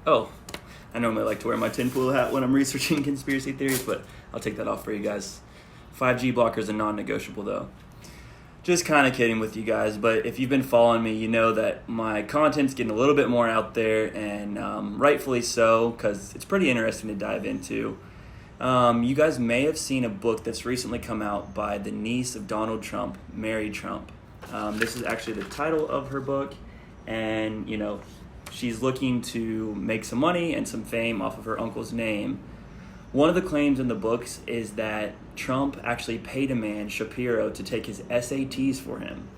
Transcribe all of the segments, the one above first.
Oh, I normally like to wear my tinfoil hat when I'm researching conspiracy theories, but I'll take that off for you guys. 5G blockers are non-negotiable though. Just kind of kidding with you guys, but if you've been following me, you know that my content's getting a little bit more out there, and rightfully so, because it's pretty interesting to dive into. You guys may have seen a book that's recently come out by the niece of Donald Trump, Mary Trump. This is actually the title of her book, and she's looking to make some money and some fame off of her uncle's name. One of the claims in the books is that Trump actually paid a man, Shapiro, to take his SATs for him.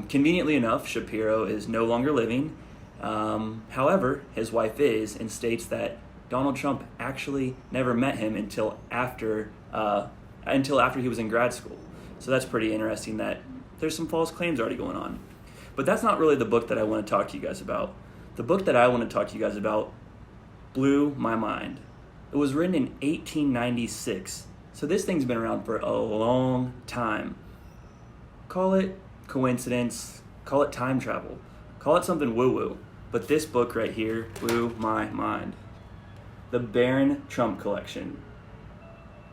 Conveniently enough, Shapiro is no longer living. However, his wife is, and states that Donald Trump actually never met him until after he was in grad school. So that's pretty interesting that there's some false claims already going on. But that's not really the book that I want to talk to you guys about. The book that I want to talk to you guys about blew my mind. It was written in 1896, so this thing's been around for a long time. Call it coincidence, call it time travel, call it something woo-woo, but this book right here blew my mind. The Barron Trump Collection.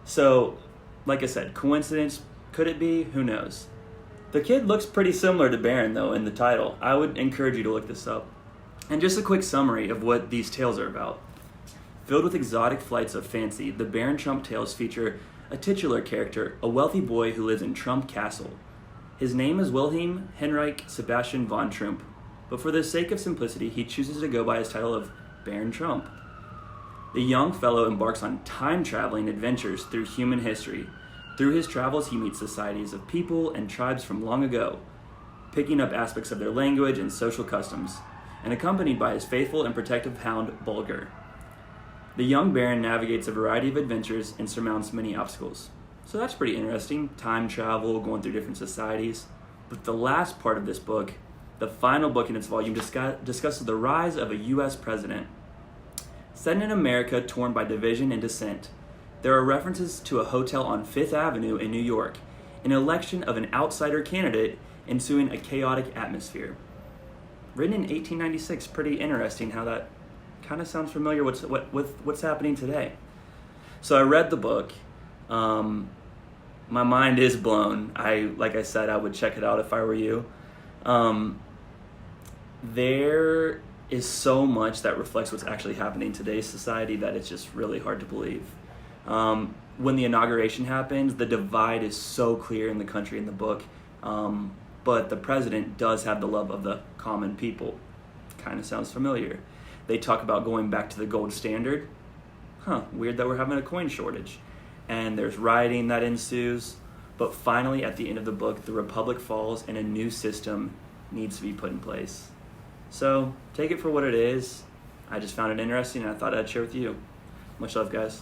So, like I said, coincidence, could it be? Who knows? The kid looks pretty similar to Barron, though, in the title. I would encourage you to look this up. And just a quick summary of what these tales are about. Filled with exotic flights of fancy, the Barron Trump tales feature a titular character, a wealthy boy who lives in Trump Castle. His name is Wilhelm Heinrich Sebastian von Trump, but for the sake of simplicity, he chooses to go by his title of Baron Trump. The young fellow embarks on time-traveling adventures through human history. Through his travels, he meets societies of people and tribes from long ago, picking up aspects of their language and social customs, and accompanied by his faithful and protective hound, Bulger. The young Baron navigates a variety of adventures and surmounts many obstacles. So that's pretty interesting, time travel, going through different societies. But the last part of this book, the final book in its volume, discusses the rise of a U.S. president. Set in America torn by division and dissent, there are references to a hotel on Fifth Avenue in New York, an election of an outsider candidate ensuing a chaotic atmosphere. Written in 1896, pretty interesting how that kind of sounds familiar with what's happening today. So I read the book. My mind is blown. Like I said, I would check it out if I were you. There is so much that reflects what's actually happening in today's society that it's just really hard to believe. When the inauguration happens, the divide is so clear in the country in the book, but the president does have the love of the common people. Kind of sounds familiar. They talk about going back to the gold standard. Weird that we're having a coin shortage. And there's rioting that ensues, but finally at the end of the book, the republic falls and a new system needs to be put in place. So take it for what it is. I just found it interesting and I thought I'd share with you. Much love, guys.